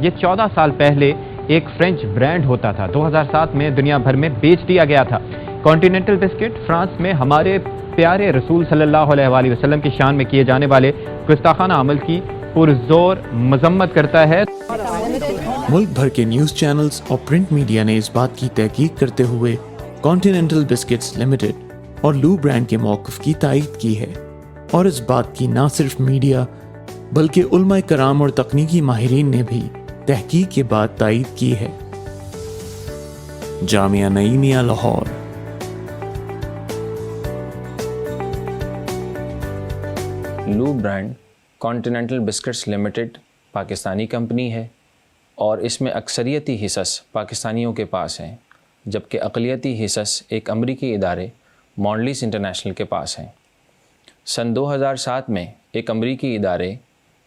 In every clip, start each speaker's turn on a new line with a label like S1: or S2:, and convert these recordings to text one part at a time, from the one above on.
S1: یہ 14 سال پہلے ایک فرینچ برانڈ ہوتا تھا. 2007 میں دنیا بھر میں بیچ دیا گیا تھا. کانٹیننٹل بسکٹ فرانس میں ہمارے پیارے رسول صلی اللہ علیہ وآلہ وسلم کی شان میں کیے جانے والے گستاخانہ عمل کی پرزور مذمت کرتا ہے.
S2: ملک بھر کے نیوز چینلز اور پرنٹ میڈیا نے اس بات کی تحقیق کرتے ہوئے کانٹیننٹل بسکٹس لمیٹڈ اور لو برانڈ کے موقف کی تائید کی ہے، اور اس بات کی نہ صرف میڈیا بلکہ علماء کرام اور تکنیکی ماہرین نے بھی تحقیق کے بعد تائید کی ہے. Jamia Naeemia Lahore.
S3: LU brand continental biscuits limited Pakistani کمپنی ہے اور اس میں اکثریتی حصص پاکستانیوں کے پاس ہیں، جبکہ اقلیتی حصص ایک امریکی ادارے مونڈلیز انٹرنیشنل کے پاس ہیں. سن 2007 میں ایک امریکی ادارے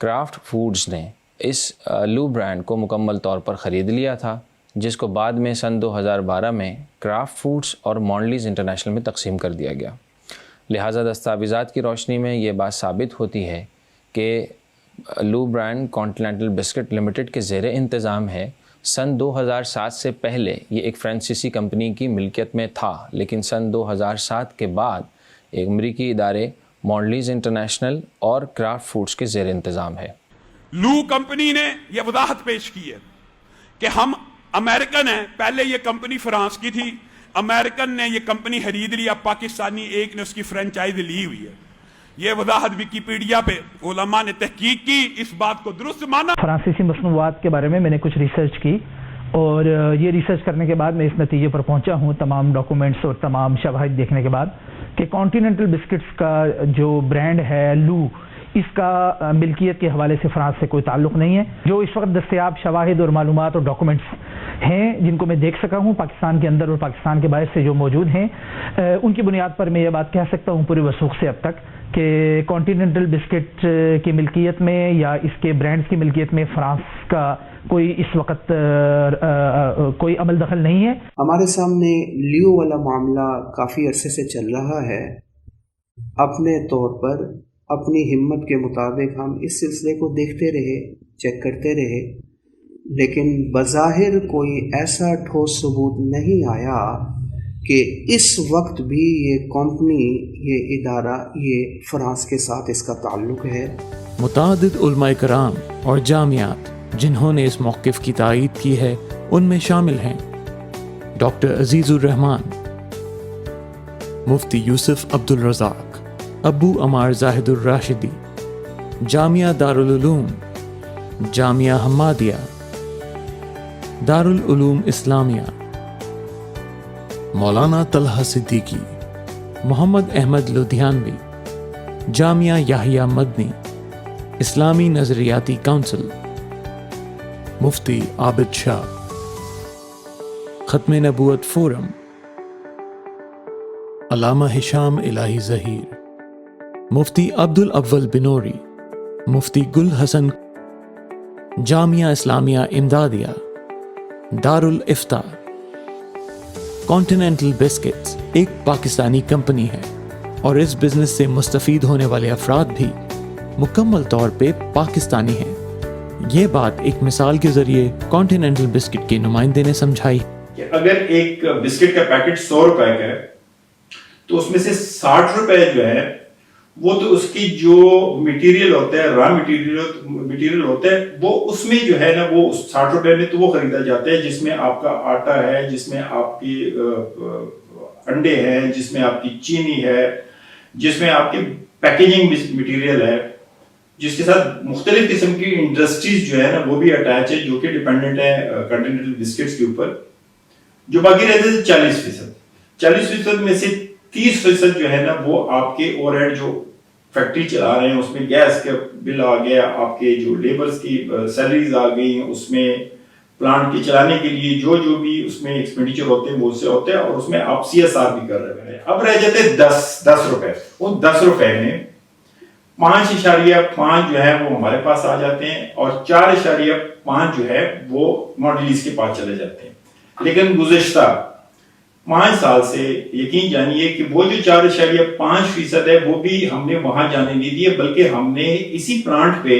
S3: کرافٹ فوڈز نے اس لو برانڈ کو مکمل طور پر خرید لیا تھا، جس کو بعد میں سن 2012 میں کرافٹ فوڈز اور مونڈلیز انٹرنیشنل میں تقسیم کر دیا گیا. لہٰذا دستاویزات کی روشنی میں یہ بات ثابت ہوتی ہے کہ لو برانڈ کانٹیننٹل بسکٹ لمیٹڈ کے زیر انتظام ہے. سن 2007 سے پہلے یہ ایک فرانسیسی کمپنی کی ملکیت میں تھا، لیکن سن 2007 کے بعد ایک امریکی ادارے مونڈلیز انٹرنیشنل اور کرافٹ فوڈز کے زیر انتظام ہے.
S4: لو کمپنی نے یہ وضاحت پیش کی ہے کہ ہم امریکن ہیں. پہلے یہ کمپنی فرانس کی تھی، امریکن نے یہ کمپنی خرید لی، اب پاکستانی ایک نے اس کی فرینچائز لی ہوئی ہے. یہ وضاحت ویکیپیڈیا پہ علماء نے تحقیق کی، اس بات کو درست مانا.
S5: فرانسیسی مصنوعات کے بارے میں نے کچھ ریسرچ کی، اور یہ ریسرچ کرنے کے بعد میں اس نتیجے پر پہنچا ہوں تمام ڈاکومنٹس اور تمام شواہد دیکھنے کے بعد کہ کانٹیننٹل بسکٹس کا جو برانڈ ہے لو، اس کا ملکیت کے حوالے سے فرانس سے کوئی تعلق نہیں ہے. جو اس وقت دستیاب شواہد اور معلومات اور ڈاکومنٹس ہیں جن کو میں دیکھ سکا ہوں پاکستان کے اندر اور پاکستان کے باہر سے جو موجود ہیں، ان کی بنیاد پر میں یہ بات کہہ سکتا ہوں پوری وثوق سے اب تک کہ کانٹیننٹل بسکٹ کی ملکیت میں یا اس کے برانڈز کی ملکیت میں فرانس کا کوئی اس وقت کوئی عمل دخل نہیں ہے.
S6: ہمارے سامنے لیو والا معاملہ کافی عرصے سے چل رہا ہے. اپنے طور پر اپنی ہمت کے مطابق ہم اس سلسلے کو دیکھتے رہے، چیک کرتے رہے، لیکن بظاہر کوئی ایسا ٹھوس ثبوت نہیں آیا کہ اس وقت بھی یہ کمپنی، یہ ادارہ، یہ فرانس کے ساتھ اس کا تعلق ہے.
S2: متعدد علماء کرام اور جامعات جنہوں نے اس موقف کی تائید کی ہے ان میں شامل ہیں ڈاکٹر عزیز الرحمان، مفتی یوسف عبدالرزاق، ابو عمار زاہد الراشدی، جامعہ دارالعلوم، جامعہ حمادیہ، دارالعلوم اسلامیہ، مولانا طلحہ صدیقی، محمد احمد لدھیانوی، جامعہ یحییٰ مدنی، اسلامی نظریاتی کونسل، مفتی عابد شاہ، ختم نبوت فورم، علامہ ہشام الہی ظہیر، مفتی عبد الاول بنوری، مفتی گل حسن، جامعہ اسلامیہ امدادیہ، دارالافتاء. کانٹیننٹل بسکٹس ایک پاکستانی کمپنی ہے اور اس بزنس سے مستفید ہونے والے افراد بھی مکمل طور پہ پاکستانی ہیں. یہ بات ایک مثال کے ذریعے کانٹیننٹل بسکٹ کے نمائندے نے سمجھائی
S7: کہ اگر ایک بسکٹ کا پیکٹ 100 روپے کا ہے تو اس میں سے 60 روپے جو ہے وہ تو اس کی جو میٹیریل ہوتا ہے، را میٹیریل ہوتا ہے، وہ اس میں جو ہے نا وہ 60 روپے میں تو وہ خریدا جاتا ہے جس میں آپ کا آٹا ہے، جس میں آپ کی انڈے ہیں، جس میں آپ کی چینی ہے، جس میں آپ کی پیکیجنگ میٹیریل ہے، جس کے ساتھ مختلف قسم کی انڈسٹریز جو ہے نا وہ بھی اٹیچ ہے، جو کہ ڈیپینڈنٹ ہے کانٹیننٹل بسکٹس کے اوپر. جو باقی رہتے تھے 40% میں سے 30% جو ہے نا وہ آپ کے اوور ہیڈ جو فیکٹری چلا رہے ہیں اس میں گیس کا بل آ گیا، آپ کے جو لیبرز کی سیلریز آ گئی ہیں، اس میں پلانٹ کے چلانے کے لیے جو بھی اس میں ایکسپینڈیچر ہوتے ہیں وہ سے ہوتے ہیں، اور اس میں آپ CSR بھی کر رہے ہیں. اب رہ جاتے 10 روپے. وہ 10 روپے میں 5.5 جو ہے وہ ہمارے پاس آ جاتے ہیں اور 4.5 جو ہے وہ مونڈلیز کے پاس چلے جاتے ہیں. لیکن گزشتہ 5 سال سے یقین جانیے کہ وہ جو 4.5% ہے وہ بھی ہم نے وہاں جانے نہیں دیے، بلکہ ہم نے اسی پلانٹ پہ